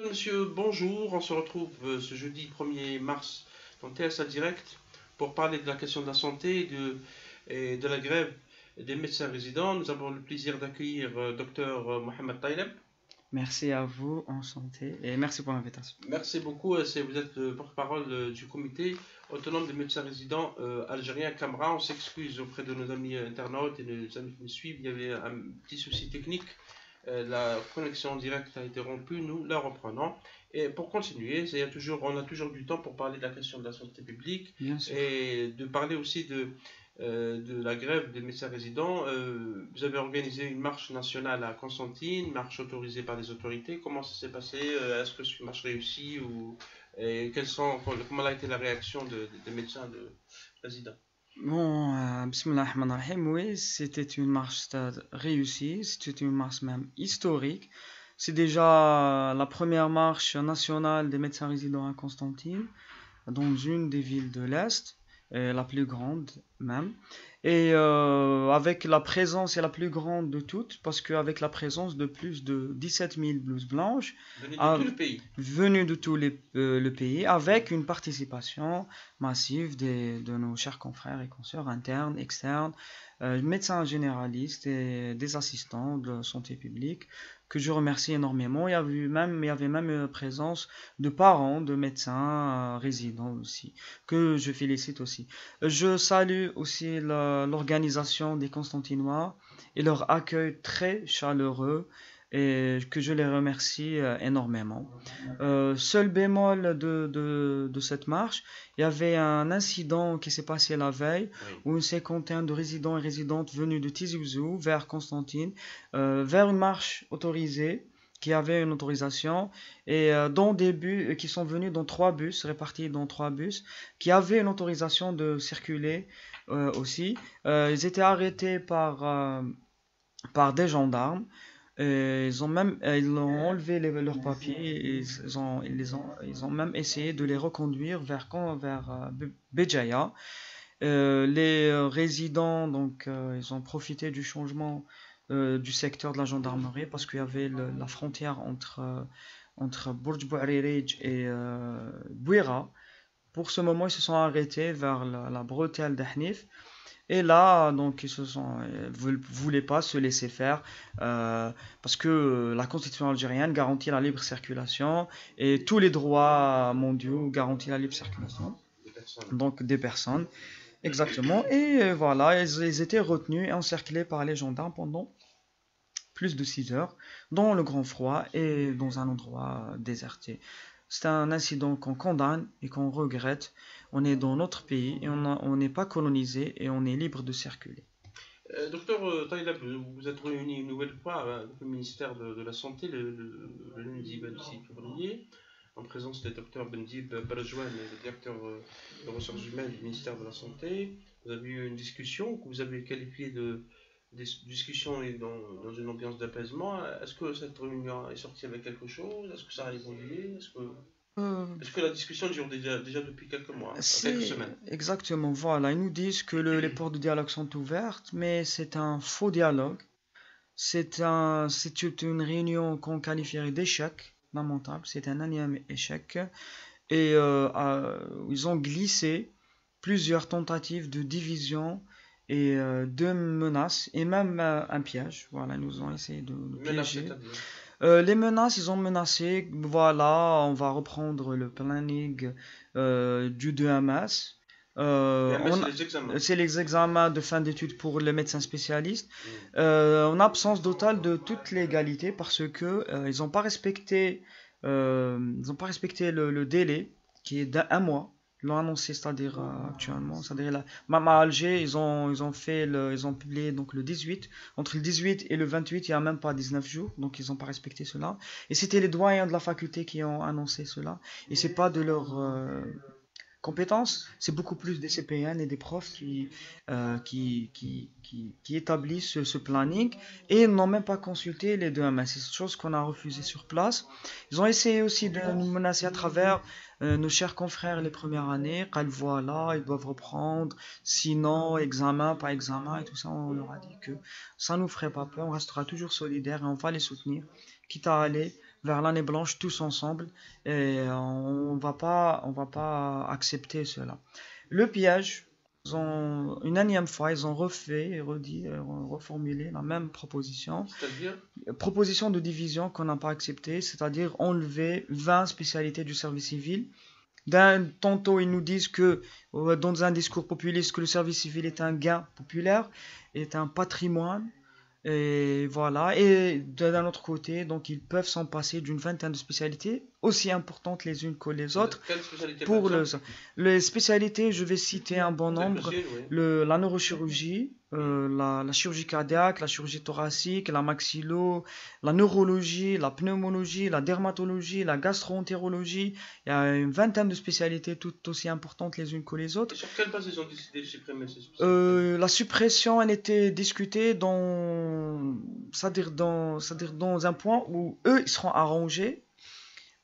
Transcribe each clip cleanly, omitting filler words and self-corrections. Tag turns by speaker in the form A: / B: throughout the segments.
A: Monsieur, bonjour. On se retrouve ce jeudi 1er mars dans TSA Direct pour parler de la question de la santé et de la grève des médecins résidents. Nous avons le plaisir d'accueillir Dr Mohamed Tayleb.
B: Merci à vous, enchanté, et merci pour l'invitation.
A: Merci beaucoup. Vous êtes le porte-parole du comité autonome des médecins résidents algériens Camra. On s'excuse auprès de nos amis internautes et de nos amis qui nous suivent. Il y avait un petit souci technique. La connexion directe a été rompue, nous la reprenons. Et pour continuer, on a toujours du temps pour parler de la question de la santé publique et de parler aussi de la grève des médecins résidents. Vous avez organisé une marche nationale à Constantine, une marche autorisée par les autorités. Comment ça s'est passé? Est-ce que c'est une marche réussie et comment a été la réaction des médecins résidents?
B: Bon, bismillah ar-Rahman ar-Rahim, oui, c'était une marche réussie, c'était une marche même historique. C'est déjà la première marche nationale des médecins résidents à Constantine, dans une des villes de l'Est, la plus grande même. Et avec la présence est la plus grande de toutes, parce qu'avec la présence de plus de 17 000 blouses blanches, venues de tout le pays, avec une participation massive de nos chers confrères et consoeurs internes, externes, médecins généralistes et des assistants de santé publique, que je remercie énormément. Il y avait même une présence de parents, de médecins résidents aussi, que je félicite aussi. Je salue aussi l'organisation des Constantinois et leur accueil très chaleureux et que je les remercie énormément. Seul bémol de cette marche, il y avait un incident qui s'est passé la veille où une cinquantaine de résidents et résidentes venus de Tizi Ouzou vers Constantine, vers une marche autorisée qui avait une autorisation et dont des bus qui sont venus dans 3 bus répartis dans 3 bus qui avaient une autorisation de circuler aussi. Ils étaient arrêtés par des gendarmes. Ils ont enlevé leurs papiers et ils ont même essayé de les reconduire vers Béjaïa. Les résidents, donc, ils ont profité du changement du secteur de la gendarmerie parce qu'il y avait la frontière entre Bourj Bouaririj et Bouira. Pour ce moment, ils se sont arrêtés vers la bretelle d'Ahnif. Et là, donc, ils voulaient pas se laisser faire parce que la Constitution algérienne garantit la libre circulation et tous les droits mondiaux garantissent la libre circulation. Donc, des personnes, exactement. Et voilà, ils étaient retenus et encerclés par les gendarmes pendant plus de 6 heures dans le grand froid et dans un endroit déserté. C'est un incident qu'on condamne et qu'on regrette. On est dans notre pays et on n'est pas colonisé et on est libre de circuler.
A: Docteur Taïlab, vous êtes réuni une nouvelle fois avec le ministère de la Santé le lundi 26 février, en présence des docteurs Bendib Barajouane, le directeur des ressources humaines du ministère de la Santé. Vous avez eu une discussion que vous avez qualifiée de discussion dans une ambiance d'apaisement. Est-ce que cette réunion est sortie avec quelque chose? Est-ce que ça a évolué? Est-ce que la discussion dure déjà depuis quelques mois, quelques semaines?
B: Exactement, voilà. Ils nous disent que les portes de dialogue sont ouvertes, mais c'est un faux dialogue. C'est une réunion qu'on qualifierait d'échec lamentable. C'est un énième échec. Et ils ont glissé plusieurs tentatives de division et de menaces et même un piège. Voilà, ils nous ont essayé de piéger. Les menaces, ils ont menacé, voilà, on va reprendre le planning du 2 mars. C'est les examens de fin d'études pour les médecins spécialistes. En absence totale de toute légalité parce que ils n'ont pas respecté, le délai qui est d'un mois. Ils l'ont annoncé, c'est-à-dire actuellement, c'est-à-dire même à Alger, ils ont publié donc le 18. Entre le 18 et le 28, il n'y a même pas 19 jours, donc ils n'ont pas respecté cela. Et c'était les doyens de la faculté qui ont annoncé cela. Et c'est pas de leur compétences, c'est beaucoup plus des CPN et des profs qui établissent ce planning et n'ont même pas consulté les 2 MS. C'est une chose qu'on a refusée sur place. Ils ont essayé aussi de nous menacer à travers nos chers confrères les premières années, qu'elles voilà, ils doivent reprendre, sinon examen par examen et tout ça. On leur a dit que ça nous ferait pas peur, on restera toujours solidaires et on va les soutenir, quitte à aller vers l'année blanche tous ensemble et on va pas accepter cela. Le piège, une énième fois, ils ont refait, redit, reformulé la même proposition.
A: C'est-à-dire?
B: Proposition de division qu'on n'a pas acceptée, c'est-à-dire enlever 20 spécialités du service civil. Tantôt, ils nous disent que, dans un discours populiste, que le service civil est un gain populaire, est un patrimoine. Et voilà. Et d'un autre côté, donc ils peuvent s'en passer d'une vingtaine de spécialités, aussi importantes les unes que les autres.
A: Quelle spécialité
B: Pour les spécialités, je vais citer un bon nombre. La neurochirurgie, la chirurgie cardiaque, la chirurgie thoracique, la maxillo, la neurologie, la pneumologie, la dermatologie, la gastro-entérologie. Il y a une vingtaine de spécialités toutes aussi importantes les unes que les autres.
A: Et sur quelle base ils ont décidé de supprimer ces spécialités?
B: La suppression, elle était discutée c'est-à-dire dans un point où eux, ils seront arrangés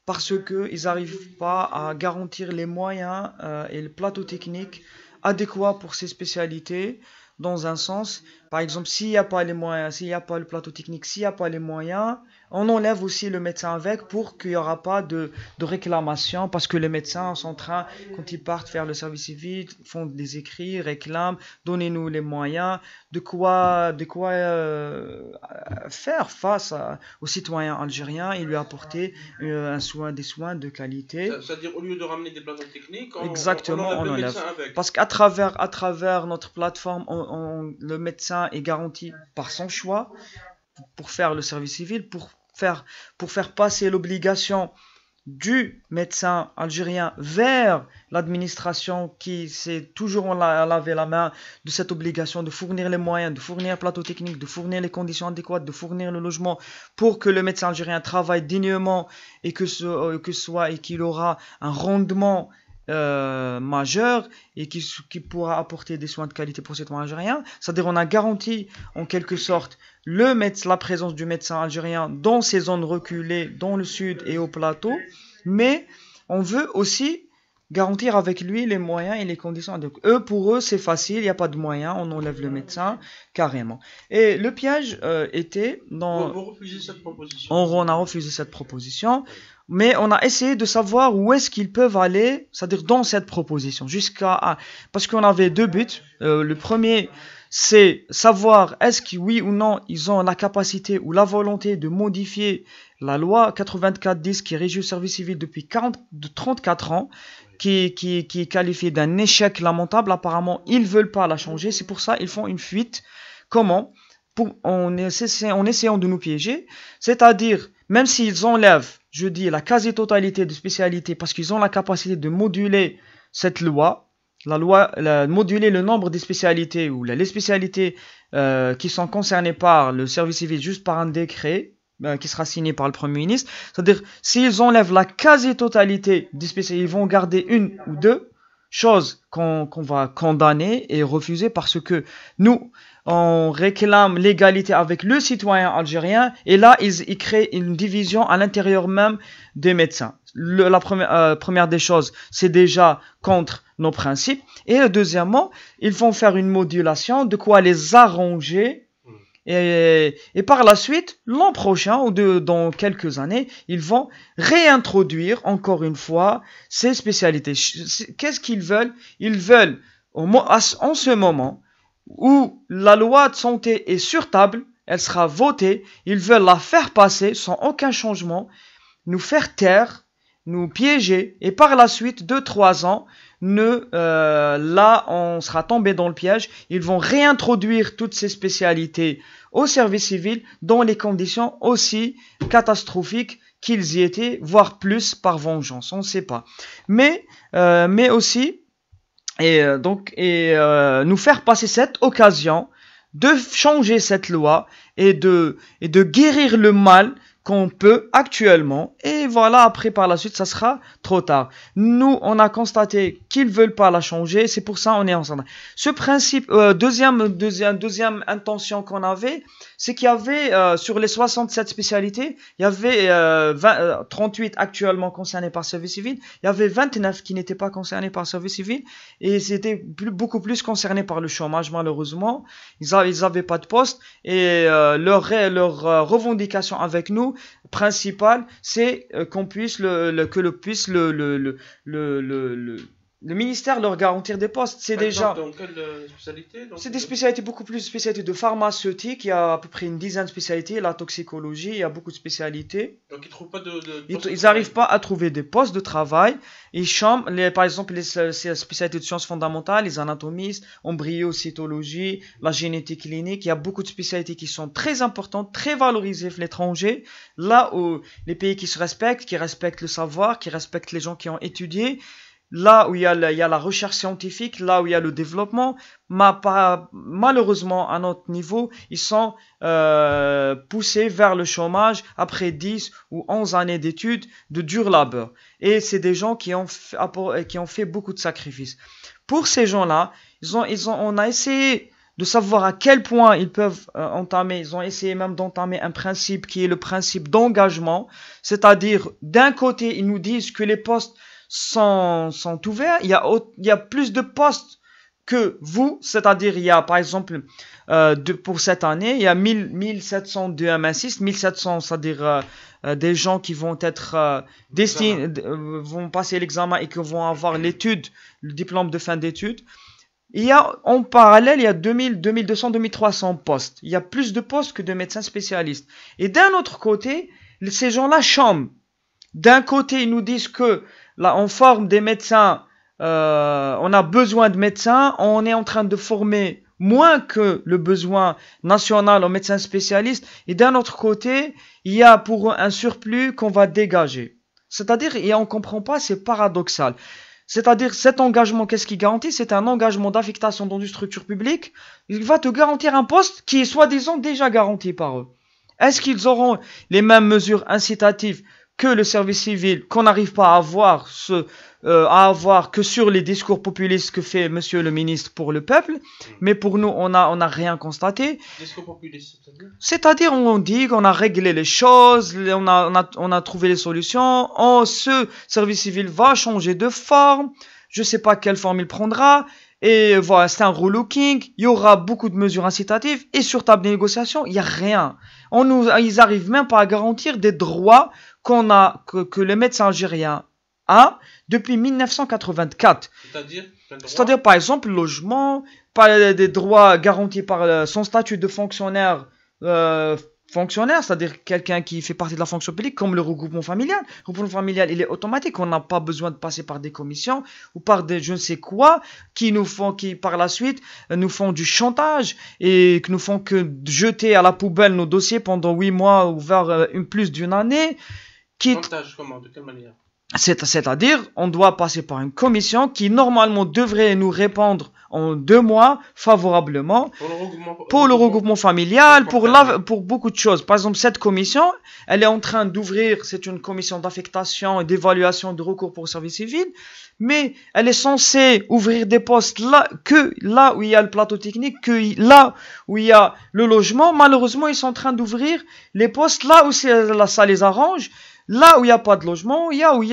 B: parce qu'ils n'arrivent pas à garantir les moyens et le plateau technique adéquat pour ces spécialités. Dans un sens, par exemple, s'il n'y a pas les moyens, s'il n'y a pas le plateau technique, s'il n'y a pas les moyens, on enlève aussi le médecin avec pour qu'il n'y aura pas de réclamation, parce que les médecins sont en train, quand ils partent faire le service civil, font des écrits, réclament, donnez-nous les moyens, de quoi faire face aux citoyens algériens et lui apporter des soins de qualité.
A: C'est-à-dire, au lieu de ramener des plateaux techniques,
B: exactement,
A: on enlève le médecin avec.
B: Parce qu'à travers notre plateforme, le médecin est garanti par son choix pour faire le service civil, pour faire passer l'obligation du médecin algérien vers l'administration qui s'est toujours lavé la main de cette obligation de fournir les moyens, de fournir le plateau technique, de fournir les conditions adéquates, de fournir le logement pour que le médecin algérien travaille dignement et qu'il aura un rendement majeur et qui pourra apporter des soins de qualité pour ces algériens. C'est-à-dire on a garanti en quelque sorte la présence du médecin algérien dans ces zones reculées, dans le sud et au plateau, mais on veut aussi garantir avec lui les moyens et les conditions. Donc, pour eux, c'est facile, il n'y a pas de moyens, on enlève le médecin carrément. Et le piège était dans...
A: Vous refusez cette proposition.
B: On a refusé cette proposition. Mais on a essayé de savoir où est-ce qu'ils peuvent aller, c'est-à-dire dans cette proposition, parce qu'on avait deux buts. Le premier, c'est savoir est-ce que oui ou non ils ont la capacité ou la volonté de modifier la loi 84-10 qui régit le service civil depuis 34 ans, qui est qualifiée d'un échec lamentable. Apparemment, ils ne veulent pas la changer, c'est pour ça qu'ils font une fuite. Comment ? En essayant de nous piéger, c'est-à-dire, même s'ils enlèvent, je dis, la quasi-totalité de spécialités, parce qu'ils ont la capacité de moduler cette loi, moduler le nombre des spécialités, ou les spécialités qui sont concernées par le service civil juste par un décret, qui sera signé par le Premier ministre, c'est-à-dire, s'ils enlèvent la quasi-totalité des spécialités, ils vont garder une ou deux, chose qu'on va condamner et refuser parce que nous, on réclame l'égalité avec le citoyen algérien et là, ils créent une division à l'intérieur même des médecins. La première des choses, c'est déjà contre nos principes. Et deuxièmement, ils vont faire une modulation de quoi les arranger. Et par la suite, l'an prochain ou dans quelques années, ils vont réintroduire encore une fois ces spécialités. Qu'est-ce qu'ils veulent ? Ils veulent, en ce moment où la loi de santé est sur table, elle sera votée, ils veulent la faire passer sans aucun changement, nous faire taire, nous piéger, et par la suite, 2-3 ans, là, on sera tombé dans le piège. Ils vont réintroduire toutes ces spécialités au service civil dans les conditions aussi catastrophiques qu'ils y étaient, voire plus par vengeance. On ne sait pas. Mais aussi, nous faire passer cette occasion de changer cette loi et de guérir le mal qu'on peut actuellement, et voilà, après par la suite ça sera trop tard. Nous on a constaté qu'ils veulent pas la changer, c'est pour ça on est ensemble. Ce principe, deuxième intention qu'on avait, c'est qu'il y avait sur les 67 spécialités, il y avait 38 actuellement concernés par service civil, il y avait 29 qui n'étaient pas concernés par service civil, et c'était beaucoup plus concernés par le chômage malheureusement. Ils avaient pas de poste, et leur revendication avec nous, principal, c'est qu'on puisse le ministère leur garantir des postes. C'est déjà.
A: Dans quelle spécialité?
B: C'est des spécialités beaucoup plus spécialités de pharmaceutique. Il y a à peu près une dizaine de spécialités. La toxicologie, il y a beaucoup de spécialités.
A: Donc ils trouvent pas
B: Ils n'arrivent pas à trouver des postes de travail. Ils chambent, par exemple, les spécialités de sciences fondamentales, les anatomistes, embryocitologie, la génétique clinique. Il y a beaucoup de spécialités qui sont très importantes, très valorisées à l'étranger. Là où les pays qui respectent le savoir, qui respectent les gens qui ont étudié. Là où il y a la recherche scientifique, là où il y a le développement, malheureusement à notre niveau, ils sont poussés vers le chômage après 10 ou 11 années d'études de dur labeur. Et c'est des gens qui ont fait beaucoup de sacrifices. Pour ces gens-là, on a essayé de savoir à quel point ils peuvent ils ont essayé même d'entamer un principe qui est le principe d'engagement, c'est-à-dire d'un côté, ils nous disent que les postes sont ouverts, il y a plus de postes que vous, c'est-à-dire il y a par exemple pour cette année, il y a 1700 de M6, 1700, c'est-à-dire des gens qui vont être destinés, vont passer l'examen et qui vont avoir le diplôme de fin d'études. Il y a en parallèle, il y a 2000, 2200, 2300 postes. Il y a plus de postes que de médecins spécialistes. Et d'un autre côté, ces gens-là chôment. D'un côté, ils nous disent que là, on forme des médecins, on a besoin de médecins, on est en train de former moins que le besoin national en médecins spécialistes. Et d'un autre côté, il y a pour eux un surplus qu'on va dégager. C'est-à-dire, et on ne comprend pas, c'est paradoxal. C'est-à-dire, cet engagement, qu'est-ce qui garantit? C'est un engagement d'affectation dans une structure publique. Il va te garantir un poste qui est soi-disant déjà garanti par eux. Est-ce qu'ils auront les mêmes mesures incitatives que le service civil, qu'on n'arrive pas à avoir que sur les discours populistes que fait monsieur le ministre pour le peuple, mais pour nous, on n'a rien constaté.
A: Discours populiste,
B: c'est-à-dire, on dit qu'on a réglé les choses, on a trouvé les solutions, ce service civil va changer de forme, je sais pas quelle forme il prendra, et voilà, c'est un relooking, il y aura beaucoup de mesures incitatives, et sur table de négociation, il n'y a rien. Ils arrivent même pas à garantir des droits que les médecins algériens ont depuis 1984. C'est-à-dire, par exemple, le logement, des droits garantis par son statut de fonctionnaire, c'est-à-dire quelqu'un qui fait partie de la fonction publique, comme le regroupement familial. Le regroupement familial, il est automatique, on n'a pas besoin de passer par des commissions ou par des je ne sais quoi qui par la suite nous font du chantage et qui nous font que jeter à la poubelle nos dossiers pendant 8 mois ou vers plus d'une année.
A: Chantage comment? De quelle manière?
B: C'est-à-dire, on doit passer par une commission qui normalement devrait nous répondre en 2 mois favorablement pour le regroupement familial, pour beaucoup de choses. Par exemple, cette commission, elle est en train d'ouvrir, c'est une commission d'affectation et d'évaluation de recours pour le service civil, mais elle est censée ouvrir des postes là où il y a le plateau technique, là où il y a le logement. Malheureusement, ils sont en train d'ouvrir les postes là où ça les arrange. Là où il n'y a pas de logement, là où il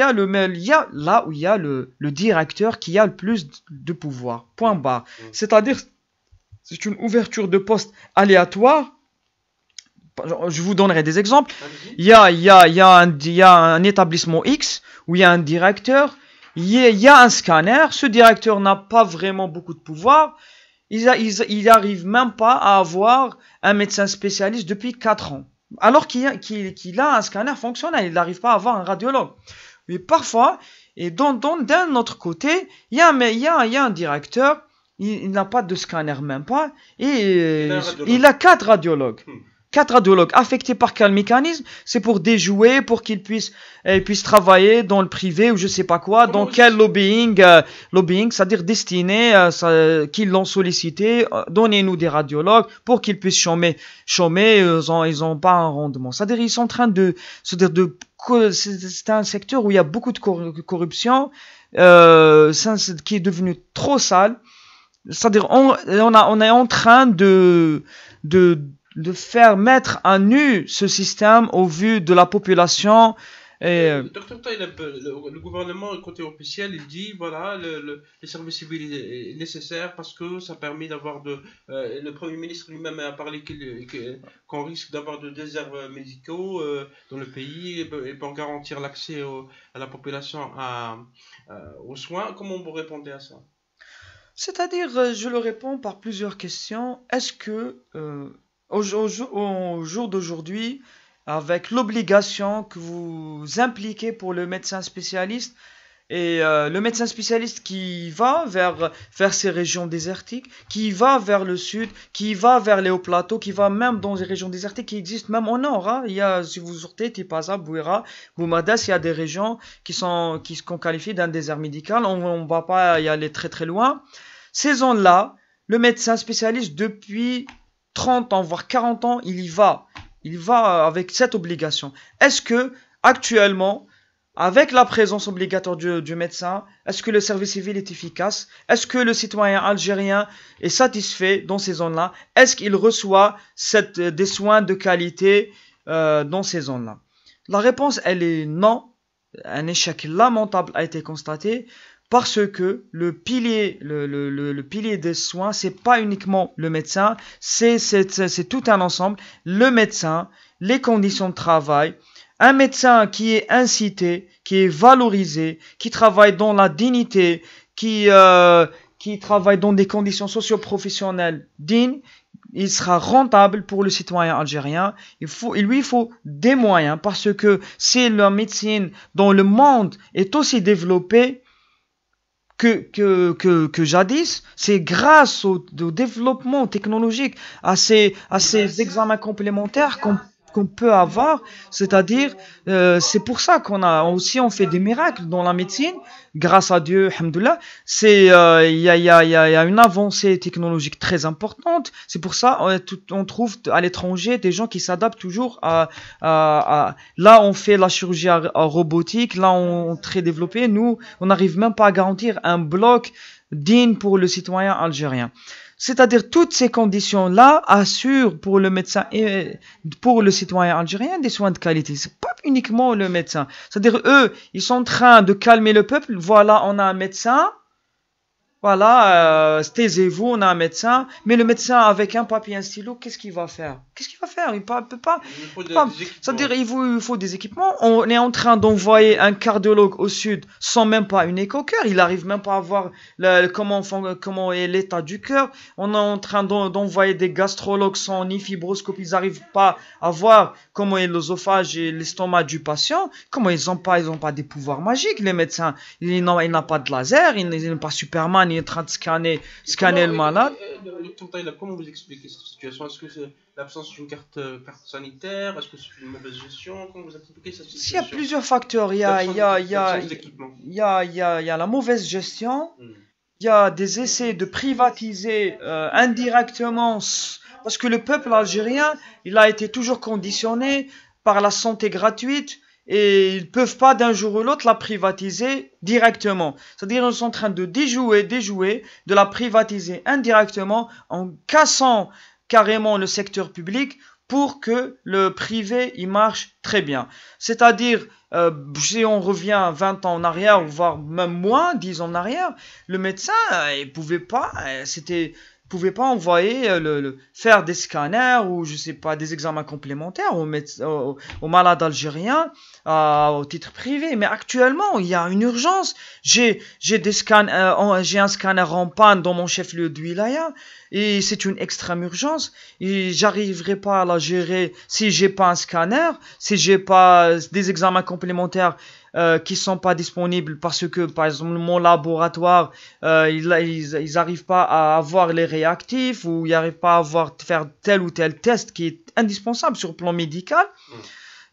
B: y a le directeur qui a le plus de pouvoir. Point barre. C'est-à-dire, c'est une ouverture de poste aléatoire. Je vous donnerai des exemples. Il y a un établissement X où il y a un directeur, il y a un scanner. Ce directeur n'a pas vraiment beaucoup de pouvoir. Il n'arrive même pas à avoir un médecin spécialiste depuis 4 ans. Alors qu'il a un scanner fonctionnel, il n'arrive pas à avoir un radiologue. Mais parfois, et d'un autre côté, il y a un directeur, il n'a pas de scanner même pas, et il a 4 radiologues. 4 radiologues affectés par quel mécanisme? C'est pour déjouer, pour qu'ils puissent travailler dans le privé ou je sais pas quoi, dans quel lobbying, c'est-à-dire destiné, qu'ils l'ont sollicité, donnez-nous des radiologues pour qu'ils puissent chômer, ils ont pas un rendement. C'est-à-dire ils sont en train c'est un secteur où il y a beaucoup de corruption, qui est devenu trop sale. C'est-à-dire on est en train de faire mettre à nu ce système au vu de la population Et
A: Docteur Taïleb, le gouvernement, côté officiel, il dit voilà, le service civil est nécessaire parce que ça permet d'avoir de. Le Premier ministre lui-même a parlé qu'on risque d'avoir de déserts médicaux dans le pays et pour garantir l'accès à la population aux soins. Comment vous répondez à ça?
B: c'est-à-dire, je le réponds par plusieurs questions. Est-ce que au jour d'aujourd'hui, avec l'obligation que vous impliquez pour le médecin spécialiste, et le médecin spécialiste qui va vers ces régions désertiques, qui va vers le sud, qui va vers les hauts plateaux, qui va même dans les régions désertiques qui existent même au nord. Hein. Il y a, si vous sortez, Tipaza, Bouira, Boumadas, il y a des régions qu'on qualifie d'un désert médical. On ne va pas y aller très très loin. Ces zones-là, le médecin spécialiste, depuis 30 ans, voire 40 ans, il y va. Il va avec cette obligation. Est-ce que, actuellement, avec la présence obligatoire du médecin, est-ce que le service civil est efficace? Est-ce que le citoyen algérien est satisfait dans ces zones-là? Est-ce qu'il reçoit des soins de qualité dans ces zones-là? La réponse, elle est non. Un échec lamentable a été constaté parce que le pilier des soins, c'est pas uniquement le médecin, c'est tout un ensemble. Le médecin, les conditions de travail, un médecin qui est incité, qui est valorisé, qui travaille dans la dignité, qui travaille dans des conditions socio-professionnelles dignes, il sera rentable pour le citoyen algérien. Il lui faut des moyens parce que c'est la médecine dont le monde est aussi développé que jadis, c'est grâce au développement technologique, à ces examens complémentaires qu'on peut avoir, c'est-à-dire c'est pour ça on fait des miracles dans la médecine, grâce à Dieu, alhamdoulilah. Il y a une avancée technologique très importante. C'est pour ça on trouve à l'étranger des gens qui s'adaptent toujours là on fait la chirurgie robotique, là on très développé. Nous on n'arrive même pas à garantir un bloc digne pour le citoyen algérien. C'est-à-dire toutes ces conditions-là assurent pour le médecin et pour le citoyen algérien des soins de qualité. C'est pas uniquement le médecin. C'est-à-dire eux, ils sont en train de calmer le peuple. Voilà, on a un médecin. Voilà, taisez-vous, on a un médecin. Mais le médecin avec un papier et un stylo, qu'est-ce qu'il va faire? Il peut pas.
A: Il faut
B: C'est-à-dire il faut des équipements. On est en train d'envoyer un cardiologue au sud sans même pas une écho-cœur. Il arrive même pas à voir comment est l'état du cœur. On est en train d'envoyer des gastrologues sans ni fibroscopie. Ils n'arrivent pas à voir comment est l'œsophage et l'estomac du patient. Comment ils ont pas des pouvoirs magiques, les médecins. Ils n'ont pas de laser, ils n'ont pas Superman, il est en train de scanner le malade.
A: Docteur Taïleb, comment vous expliquez cette situation? Est-ce que c'est l'absence d'une carte sanitaire? Est-ce que c'est une mauvaise gestion? Comment vous expliquez cette situation?
B: Il y a plusieurs facteurs. Il y a la mauvaise gestion. Il y a des essais de privatiser indirectement, parce que le peuple algérien, il a été toujours conditionné par la santé gratuite et ils ne peuvent pas d'un jour ou l'autre la privatiser directement. C'est-à-dire qu'ils sont en train de déjouer, de la privatiser indirectement en cassant carrément le secteur public pour que le privé il marche très bien. C'est-à-dire, si on revient 20 ans en arrière, voire même moins, 10 ans en arrière, le médecin, il pouvait pas envoyer faire des scanners ou je sais pas des examens complémentaires aux malades algériens au titre privé. Mais actuellement, il y a une urgence. J'ai un scanner en panne dans mon chef-lieu de wilaya et c'est une extrême urgence. Et j'arriverai pas à la gérer si j'ai pas un scanner, si j'ai pas des examens complémentaires qui sont pas disponibles parce que par exemple mon laboratoire ils arrivent pas à avoir les réactifs ou ils arrivent pas à faire tel ou tel test qui est indispensable sur le plan médical.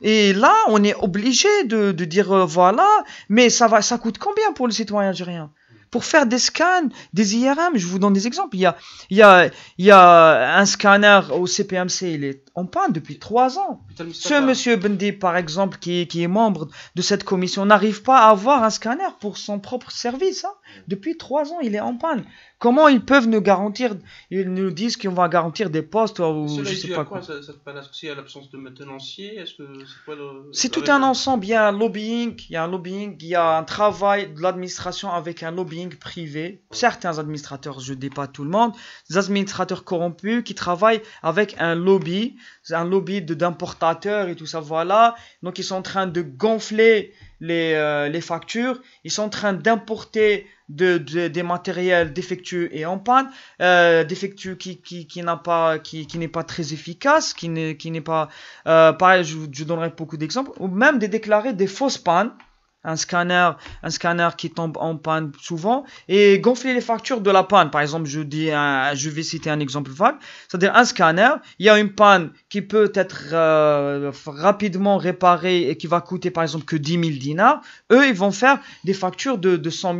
B: Et là on est obligé de dire voilà, mais ça coûte combien pour le citoyen algérien? Pour faire des scans, des IRM, je vous donne des exemples. Il y a un scanner au CPMC, il est en panne depuis 3 ans. Ce monsieur Bendi, par exemple, qui est membre de cette commission, n'arrive pas à avoir un scanner pour son propre service. Hein. Depuis 3 ans, il est en panne. Comment ils peuvent nous garantir? Ils nous disent qu'on va garantir des postes ou
A: je
B: sais pas quoi.
A: Cette panne, est-ce qu'il y a l'absence de maintenancier? Est-ce que c'est quoi
B: c'est tout un ensemble. Il y a un lobbying, il y a un travail de l'administration avec un lobbying privé. Certains administrateurs, je ne dis pas tout le monde, des administrateurs corrompus qui travaillent avec un lobby d'importateurs et tout ça, voilà. Donc ils sont en train de gonfler les factures, ils sont en train d'importer des matériels défectueux et en panne, défectueux qui n'est pas très efficace, qui n'est pas pareil, je donnerai beaucoup d'exemples, ou même déclarer des fausses pannes. Un scanner qui tombe en panne souvent et gonfler les factures de la panne. Par exemple, je vais citer un exemple vague. C'est-à-dire un scanner, il y a une panne qui peut être rapidement réparée et qui va coûter par exemple que 10 000 dinars. Eux, ils vont faire des factures de 100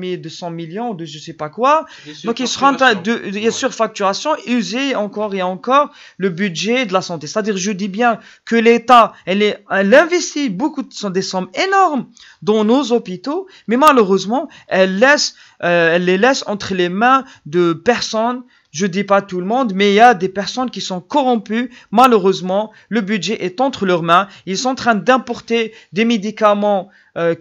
B: millions, de je sais pas quoi. Donc, il y a surfacturation, user encore et encore le budget de la santé. C'est-à-dire, je dis bien que l'État, elle investit beaucoup des sommes énormes dans nos hôpitaux, mais malheureusement, elle les laisse entre les mains de personnes. Je dis pas tout le monde, mais il y a des personnes qui sont corrompues. Malheureusement, le budget est entre leurs mains. Ils sont en train d'importer des médicaments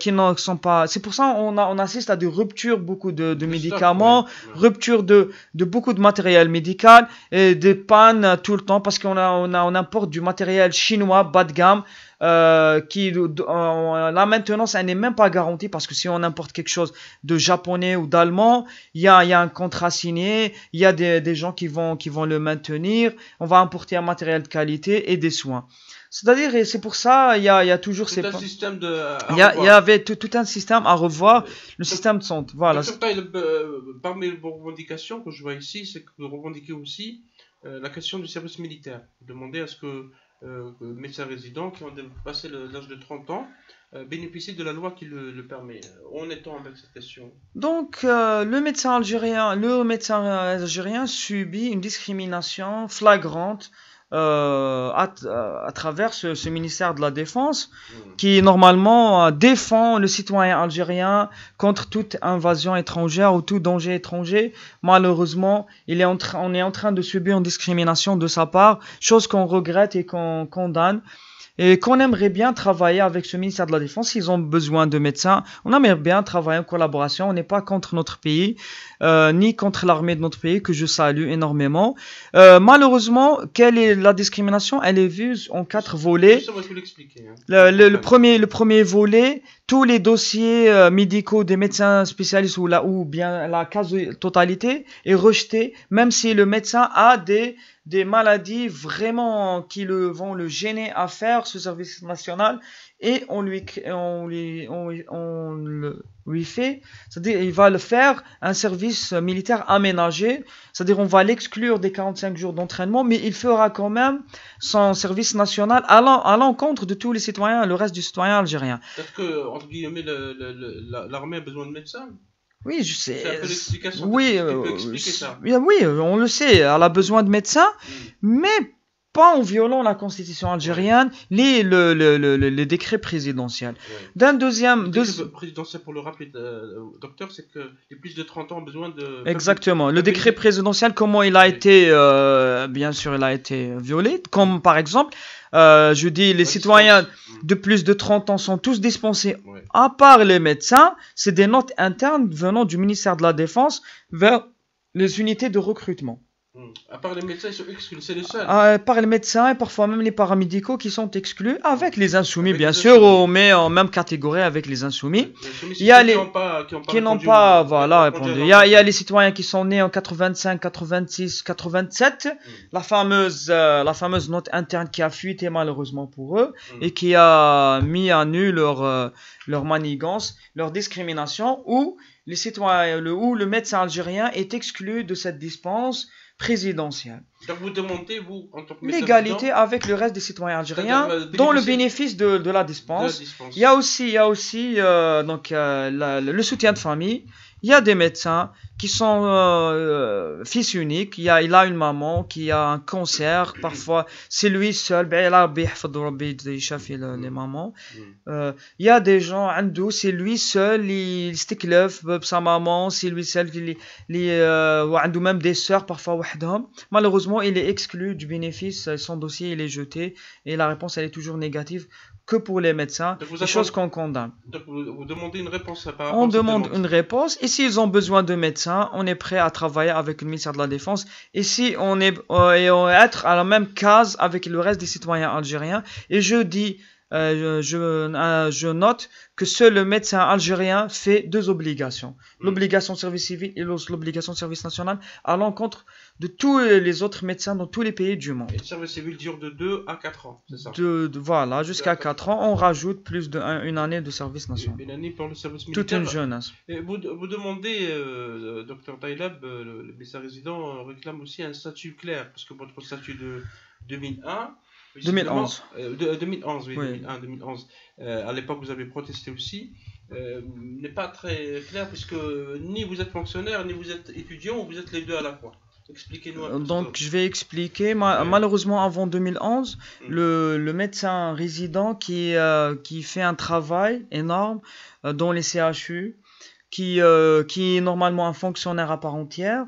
B: qui ne sont pas. C'est pour ça qu'on assiste à des ruptures, beaucoup de médicaments, rupture de beaucoup de matériel médical et des pannes tout le temps parce qu'on importe du matériel chinois bas de gamme. La maintenance elle n'est même pas garantie parce que si on importe quelque chose de japonais ou d'allemand, il y a un contrat signé, il y a des gens qui vont le maintenir, on va importer un matériel de qualité et des soins. C'est-à-dire, et c'est pour ça, il y a toujours
A: tout un système
B: il y avait tout un système à revoir, le système de santé. Voilà.
A: Parmi les revendications que je vois ici, c'est que vous revendiquez aussi la question du service militaire. Vous demandez à ce que médecins résidents qui ont dépassé l'âge de 30 ans bénéficient de la loi qui le permet. En étant avec cette question.
B: Donc, le médecin algérien subit une discrimination flagrante à travers ce ministère de la Défense qui normalement défend le citoyen algérien contre toute invasion étrangère ou tout danger étranger. Malheureusement, on est en train de subir une discrimination de sa part, chose qu'on regrette et qu'on condamne. Et qu'on aimerait bien travailler avec ce ministère de la Défense, s'ils ont besoin de médecins, on aimerait bien travailler en collaboration, on n'est pas contre notre pays, ni contre l'armée de notre pays, que je salue énormément. Malheureusement, quelle est la discrimination? Elle est vue en 4 volets.
A: Ça, moi, je peux l'expliquer. Hein.
B: Le premier volet, tous les dossiers médicaux des médecins spécialistes ou bien la quasi-totalité est rejetée, même si le médecin a des maladies vraiment qui vont le gêner à faire ce service national et on lui fait, c'est-à-dire il va le faire un service militaire aménagé, c'est-à-dire on va l'exclure des 45 jours d'entraînement, mais il fera quand même son service national à l'encontre de tous les citoyens, le reste du citoyen algérien.
A: Est-ce que, entre guillemets, l'armée a besoin de médecins?
B: Oui, je sais.
A: C'est un peu l'explication.
B: Oui,
A: tu peux expliquer ça.
B: Oui, on le sait. Elle a besoin de médecins, mais pas en violant la constitution algérienne, ni le décret présidentiel. D'un deuxième...
A: Le décret présidentiel, pour le rappeler, docteur, c'est que les plus de 30 ans ont besoin de...
B: Exactement. Le décret présidentiel, comment il a été... bien sûr, il a été violé. Comme par exemple, je dis, les citoyens de plus de 30 ans sont tous dispensés, à part les médecins. C'est des notes internes venant du ministère de la Défense vers les unités de recrutement.
A: À part les médecins, ils sont exclus, c'est les seuls.
B: Par les médecins et parfois même les paramédicaux qui sont exclus, avec les insoumis, bien sûr, on met en même catégorie avec les insoumis.
A: Il y a les qui
B: n'ont pas répondu. Il y a les citoyens qui sont nés en 85, 86, 87, la fameuse note interne qui a fuité malheureusement pour eux et qui a mis à nu leur manigance, leur discrimination, où le médecin algérien est exclu de cette dispense présidentielle.
A: Donc vous demandez, vous, en tant que médecin
B: l'égalité avec le reste des citoyens algériens dans le bénéfice de la dispense. Il y a aussi le soutien de famille. Il y a des médecins qui sont fils uniques. Il a une maman qui a un cancer. Parfois, c'est lui seul. Ben, les mamans. Il y a des gens, c'est lui seul, il s'éclave sa maman, c'est lui seul qui a même des sœurs parfois وحدهم. Malheureusement, il est exclu du bénéfice, son dossier il est jeté et la réponse elle est toujours négative que pour les médecins, des choses qu'on condamne.
A: Donc vous demandez une réponse par rapport
B: On
A: à cette
B: demande
A: demande.
B: une réponse et s'ils ont besoin de médecins, on est prêt à travailler avec le ministère de la Défense et si on est être à la même case avec le reste des citoyens algériens et je dis je note que seul le médecin algérien fait deux obligations. L'obligation de service civil et l'obligation de service national à l'encontre de tous les autres médecins dans tous les pays du monde.
A: Et le service civil dure de 2 à 4 ans, c'est ça?
B: Voilà, jusqu'à 4 ans, on rajoute plus d'une année de service national.
A: Une année pour le service militaire.
B: Toute une jeunesse.
A: Et vous demandez, Dr Taïlab, le médecin résident réclame aussi un statut clair, parce que votre statut de 2001...
B: 2011.
A: 2011, oui,
B: Oui.
A: 2011. À l'époque, vous avez protesté aussi. N'est pas très clair, puisque ni vous êtes fonctionnaire, ni vous êtes étudiant, ou vous êtes les deux à la fois. Expliquez-nous un peu.
B: Donc, je vais expliquer. Malheureusement, avant 2011, le médecin résident qui fait un travail énorme dans les CHU, qui est normalement un fonctionnaire à part entière,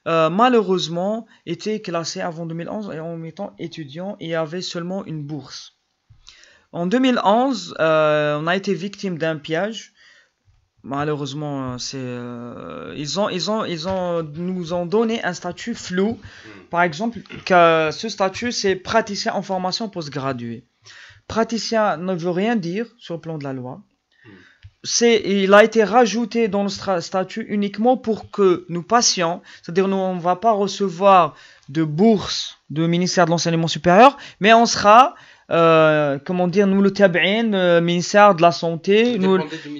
B: malheureusement était classé avant 2011 et en étant étudiant et avait seulement une bourse. En 2011, on a été victime d'un piège. Malheureusement, ils nous ont donné un statut flou. Par exemple, que ce statut c'est praticien en formation postgraduée. Praticien ne veut rien dire sur le plan de la loi. Il a été rajouté dans le statut uniquement pour que nous passions, c'est-à-dire nous on ne va pas recevoir de bourse du ministère de l'enseignement supérieur, mais on sera nous le tabaïn, ministère de la santé,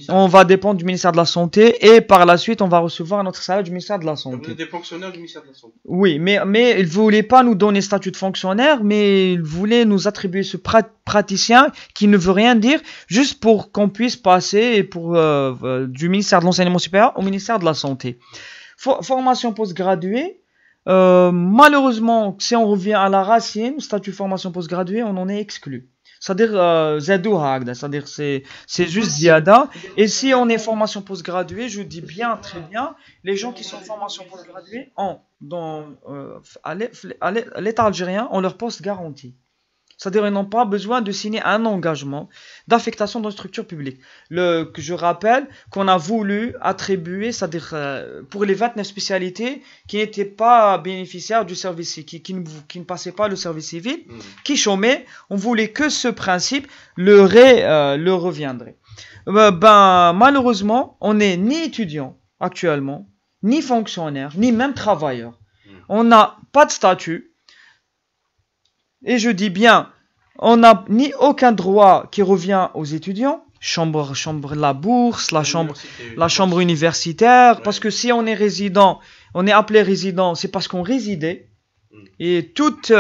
B: on va dépendre du ministère de la santé et par la suite on va recevoir notre salaire du ministère de la santé.
A: Vous êtes des fonctionnaires du ministère de la santé.
B: Oui, mais il ne voulait pas nous donner statut de fonctionnaire, mais il voulait nous attribuer ce praticien qui ne veut rien dire, juste pour qu'on puisse passer du ministère de l'enseignement supérieur au ministère de la santé. Formation postgraduée. Malheureusement, si on revient à la racine, statut formation postgraduée, on en est exclu. C'est-à-dire c'est-à-dire c'est juste ziyada. Et si on est formation postgraduée, je dis bien, très bien, les gens qui sont en formation postgraduée à l'État algérien, on leur poste garantie. C'est-à-dire qu'ils n'ont pas besoin de signer un engagement d'affectation dans une structure publique. Que je rappelle qu'on a voulu attribuer, c'est-à-dire pour les 29 spécialités qui n'étaient pas bénéficiaires du service, qui ne passaient pas le service civil, qui chômaient, on voulait que ce principe leur reviendrait. Malheureusement, on n'est ni étudiant actuellement, ni fonctionnaire, ni même travailleur. On n'a pas de statut. Et je dis bien, on n'a ni aucun droit qui revient aux étudiants, la bourse, la chambre universitaire, parce que si on est résident, on est appelé résident, c'est parce qu'on résidait. Et tous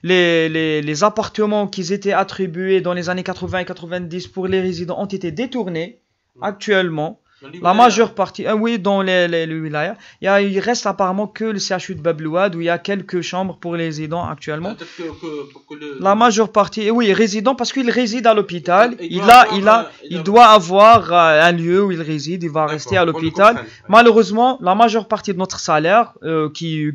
B: les appartements qui étaient attribués dans les années 80 et 90 pour les résidents ont été détournés actuellement. La majeure partie, oui, dans les wilayas, il reste apparemment que le CHU de Bab Louad où il y a quelques chambres pour les résidents actuellement. La majeure partie, oui, résident parce qu'il réside à l'hôpital. Il doit avoir un lieu où il réside. Il va rester à l'hôpital. Malheureusement, la majeure partie de notre salaire, qui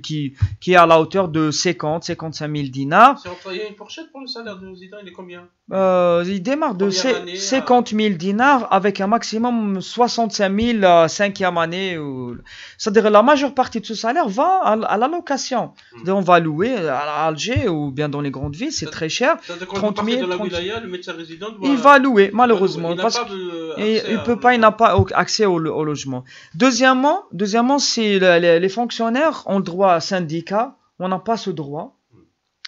B: est à la hauteur de 55 000 dinars.
A: Il y a une fourchette pour le salaire de résident, il est combien?
B: Il démarre de 50 000 dinars avec un maximum 65 000 cinquième année. C'est-à-dire la majeure partie de ce salaire va à la location. On va louer à Alger ou bien dans les grandes villes, c'est très cher. 30 000,
A: le médecin résident
B: il va louer malheureusement parce qu'il n'a pas accès au logement. Deuxièmement, c'est les fonctionnaires ont le droit à syndicat, on n'a pas ce droit.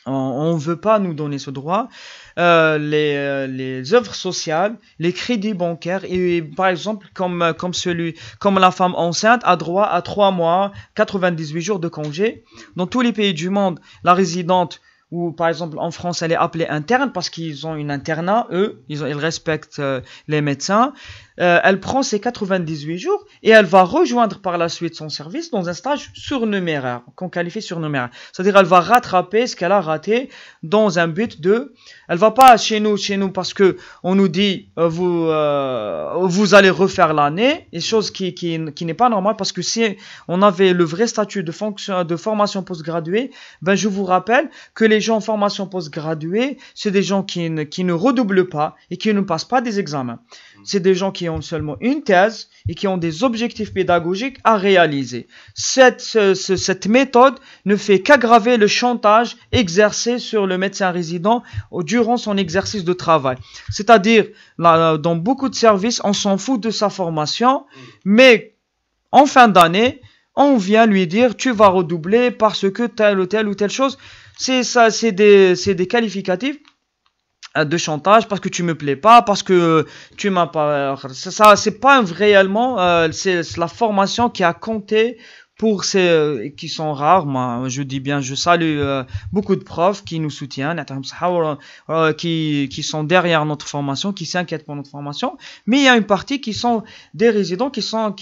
B: On ne veut pas nous donner ce droit. Les œuvres sociales, les crédits bancaires, et par exemple, comme la femme enceinte a droit à 3 mois, 98 jours de congé. Dans tous les pays du monde, la résidente, ou par exemple en France, elle est appelée interne parce qu'ils ont une internat, ils respectent les médecins. elle prend ses 98 jours et elle va rejoindre par la suite son service dans un stage surnuméraire, qu'on qualifie surnuméraire. C'est-à-dire elle va rattraper ce qu'elle a raté dans un but de... Elle va pas chez nous parce que on nous dit vous allez refaire l'année, et chose qui n'est pas normale, parce que si on avait le vrai statut de formation postgraduée, ben je vous rappelle que les gens en formation postgraduée, c'est des gens qui ne redoublent pas et qui ne passent pas des examens. C'est des gens qui ont seulement une thèse et qui ont des objectifs pédagogiques à réaliser. Cette méthode ne fait qu'aggraver le chantage exercé sur le médecin résident durant son exercice de travail. C'est-à-dire, dans beaucoup de services, on s'en fout de sa formation, mais en fin d'année, on vient lui dire tu vas redoubler parce que telle ou telle chose. C'est des qualificatifs de chantage, parce que tu me plais pas, parce que tu m'as pas... Ça, c'est pas réellement... c'est la formation qui a compté pour ces qui sont rares. Moi, je dis bien, je salue beaucoup de profs qui nous soutiennent, qui sont derrière notre formation, qui s'inquiètent pour notre formation. Mais il y a une partie qui sont des résidents qui sont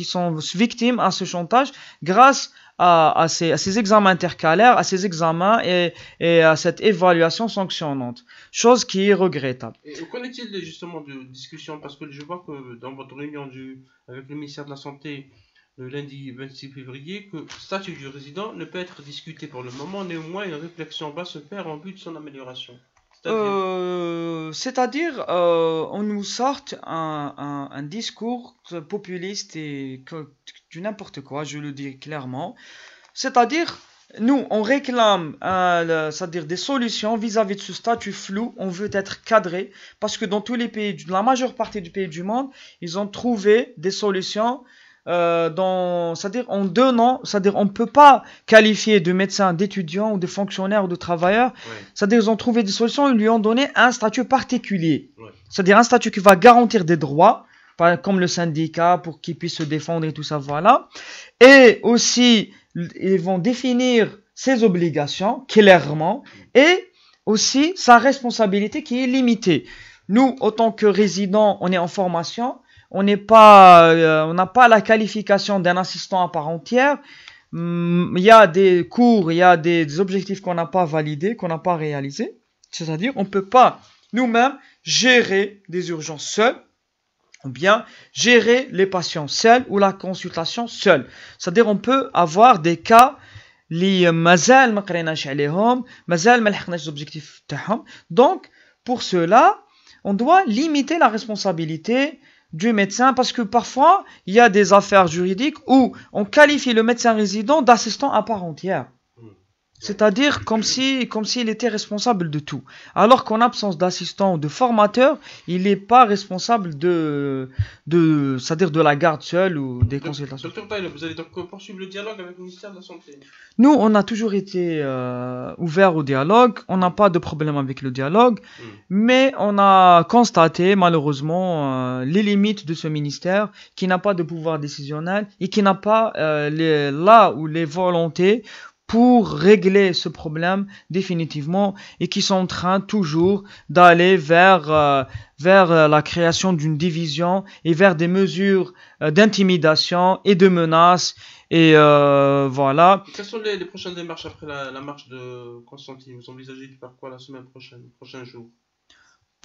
B: victimes à ce chantage grâce à ces examens intercalaires, à ces examens et à cette évaluation sanctionnante, chose qui est regrettable.
A: Et qu'en est-il justement de discussion, parce que je vois que dans votre réunion avec le ministère de la Santé le lundi 26 février, que le statut du résident ne peut être discuté pour le moment, néanmoins une réflexion va se faire en vue de son amélioration.
B: C'est-à-dire, on nous sort un discours populiste et du n'importe quoi, je le dis clairement. C'est-à-dire, nous, on réclame c'est-à-dire des solutions vis-à-vis de ce statut flou. On veut être cadré, parce que dans tous les pays, la majeure partie du pays du monde, ils ont trouvé des solutions. C'est-à-dire en 2 ans, c'est-à-dire on peut pas qualifier de médecin, d'étudiant ou de fonctionnaire ou de travailleur. Ouais. C'est-à-dire ils ont trouvé des solutions, ils lui ont donné un statut particulier. Ouais. C'est-à-dire un statut qui va garantir des droits, comme le syndicat, pour qu'il puisse se défendre et tout ça, voilà. Et aussi, ils vont définir ses obligations clairement et aussi sa responsabilité qui est limitée. Nous, autant que résidents, on est en formation. On n'a pas la qualification d'un assistant à part entière. Il y a des cours, il y a des objectifs qu'on n'a pas validés, qu'on n'a pas réalisés. C'est-à-dire, on ne peut pas nous-mêmes gérer des urgences seuls, ou bien gérer les patients seuls ou la consultation seule. C'est-à-dire, on peut avoir des cas اللي مازال ما قريناش عليهم, مازال ما لحقناش l'objectif تاعهم. Donc, pour cela, on doit limiter la responsabilité du médecin, parce que parfois, il y a des affaires juridiques où on qualifie le médecin résident d'assistant à part entière. C'est-à-dire comme s'il était responsable de tout. Alors qu'en absence d'assistant ou de formateur, il n'est pas responsable c'est-à-dire de la garde seule ou des consultations.
A: Docteur Taylor, vous allez donc poursuivre le dialogue avec le ministère de la Santé?
B: Nous, on a toujours été ouverts au dialogue. On n'a pas de problème avec le dialogue. Mais on a constaté, malheureusement, les limites de ce ministère, qui n'a pas de pouvoir décisionnel et qui n'a pas les volontés pour régler ce problème définitivement, et qui sont en train toujours d'aller vers la création d'une division et vers des mesures d'intimidation et de menaces. Et voilà.
A: Quelles sont les prochaines démarches après la marche de Constantine? Vous envisagez de faire quoi la semaine prochaine, le prochain jour?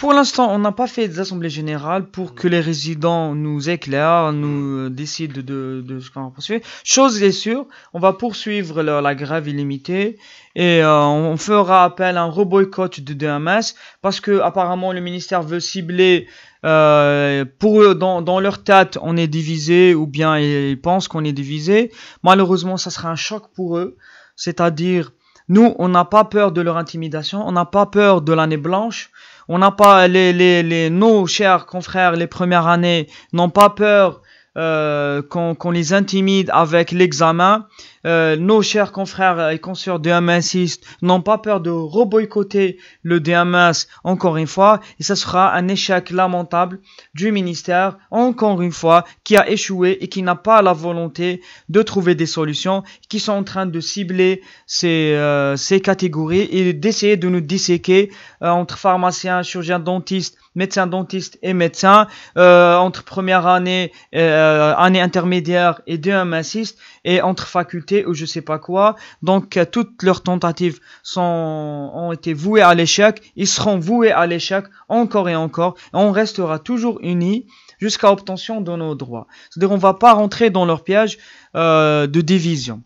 B: Pour l'instant, on n'a pas fait des assemblées générales pour que les résidents nous éclairent, nous décident de ce qu'on va poursuivre. Chose est sûre, on va poursuivre la grève illimitée et on fera appel à un reboycott de DMS, parce que apparemment le ministère veut cibler, pour eux, dans leur tête, on est divisé, ou bien ils pensent qu'on est divisé. Malheureusement, ça sera un choc pour eux. C'est-à-dire, nous, on n'a pas peur de leur intimidation, on n'a pas peur de l'année blanche. On n'a pas nos chers confrères, les premières années, n'ont pas peur qu'on les intimide avec l'examen. nos chers confrères et consoeurs de Hamassistes n'ont pas peur de reboycotter le Hamas encore une fois, et ça sera un échec lamentable du ministère, encore une fois, qui a échoué et qui n'a pas la volonté de trouver des solutions, qui sont en train de cibler ces catégories et d'essayer de nous disséquer entre pharmaciens, chirurgiens dentistes, médecins dentistes et médecins, entre première année, année intermédiaire et deux hamassistes, et entre facultés ou je sais pas quoi. Donc toutes leurs tentatives ont été vouées à l'échec, ils seront voués à l'échec encore et encore, et on restera toujours unis jusqu'à obtention de nos droits. C'est-à-dire on va pas rentrer dans leur piège de division.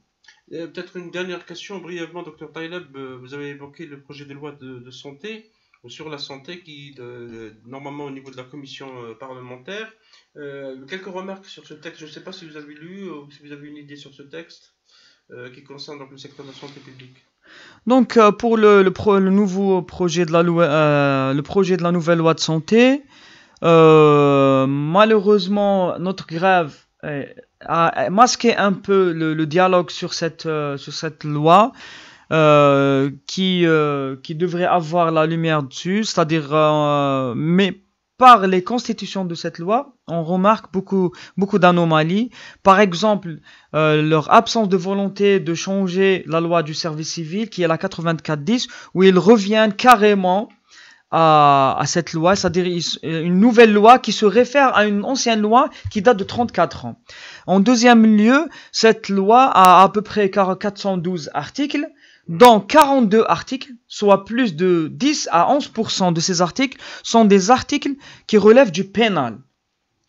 A: Peut-être une dernière question brièvement, Dr Taïleb. Vous avez évoqué le projet de loi de santé, ou sur la santé, qui normalement au niveau de la commission parlementaire. Quelques remarques sur ce texte. Je ne sais pas si vous avez lu ou si vous avez une idée sur ce texte qui concerne donc le secteur de la santé publique.
B: Donc pour le nouveau projet de la loi, le projet de la nouvelle loi de santé, malheureusement notre grève a masqué un peu le dialogue sur cette loi qui devrait avoir la lumière dessus, c'est-à-dire mais par les constitutions de cette loi, on remarque beaucoup d'anomalies. Par exemple, leur absence de volonté de changer la loi du service civil, qui est la 84-10, où ils reviennent carrément à cette loi, c'est-à-dire une nouvelle loi qui se réfère à une ancienne loi qui date de 34 ans. En deuxième lieu, cette loi a à peu près 412 articles, dont 42 articles, soit plus de 10 à 11% de ces articles, sont des articles qui relèvent du pénal.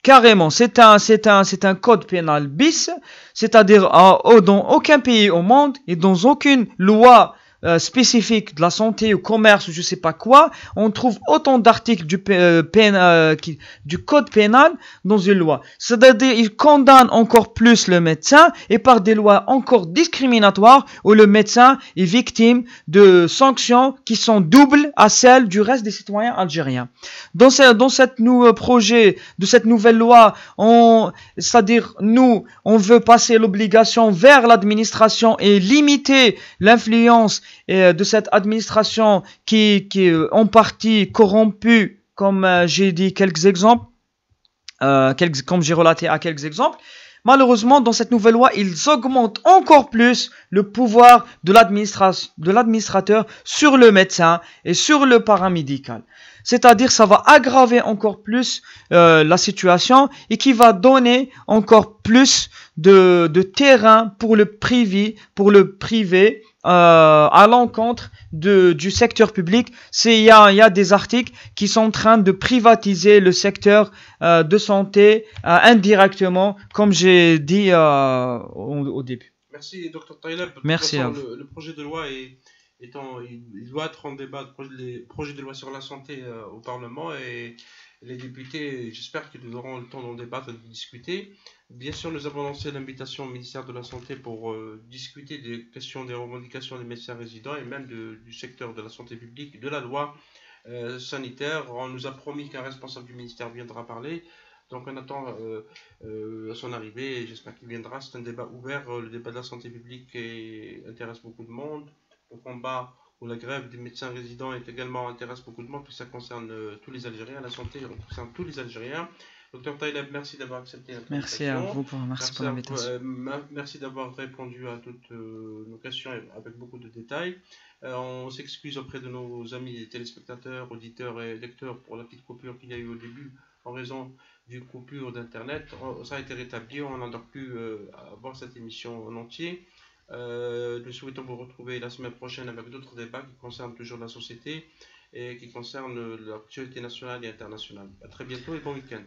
B: Carrément, c'est un code pénal bis, c'est-à-dire dans aucun pays au monde et dans aucune loi spécifique de la santé, au commerce, ou je sais pas quoi, on trouve autant d'articles du code pénal dans une loi. C'est-à-dire, ils condamnent encore plus le médecin, et par des lois encore discriminatoires où le médecin est victime de sanctions qui sont doubles à celles du reste des citoyens algériens. Dans cette projet de cette nouvelle loi, c'est-à-dire nous, on veut passer l'obligation vers l'administration et limiter l'influence de cette administration qui en partie corrompue, comme j'ai dit quelques exemples, comme j'ai relaté à quelques exemples. Malheureusement, dans cette nouvelle loi, ils augmentent encore plus le pouvoir de l'administrateur sur le médecin et sur le paramédical. C'est-à-dire, ça va aggraver encore plus la situation et qui va donner encore plus de terrain pour le privé à l'encontre du secteur public. Il y a des articles qui sont en train de privatiser le secteur de santé indirectement, comme j'ai dit au début.
A: Merci, Dr Taïleb.
B: Merci à vous.
A: Le projet de loi il doit être en débat, le projet de loi sur la santé au Parlement, et les députés, j'espère qu'ils auront le temps d'en débattre et de discuter. Bien sûr, nous avons lancé l'invitation au ministère de la Santé pour discuter des questions, des revendications des médecins résidents et même du secteur de la santé publique, de la loi sanitaire. On nous a promis qu'un responsable du ministère viendra parler. Donc on attend à son arrivée, et j'espère qu'il viendra. C'est un débat ouvert. Le débat de la santé publique intéresse beaucoup de monde. Le combat ou la grève des médecins résidents intéresse beaucoup de monde, puis ça concerne tous les Algériens. La santé concerne tous les Algériens. Dr Taïleb, merci d'avoir accepté notre invitation.
B: Merci à vous, merci pour l'invitation.
A: Merci d'avoir répondu à toutes nos questions avec beaucoup de détails. On s'excuse auprès de nos amis téléspectateurs, auditeurs et lecteurs pour la petite coupure qu'il y a eu au début en raison d'une coupure d'internet. Ça a été rétabli, on n'a donc pu avoir cette émission en entier. Nous souhaitons vous retrouver la semaine prochaine avec d'autres débats qui concernent toujours la société et qui concernent l'actualité nationale et internationale. À très bientôt et bon week-end.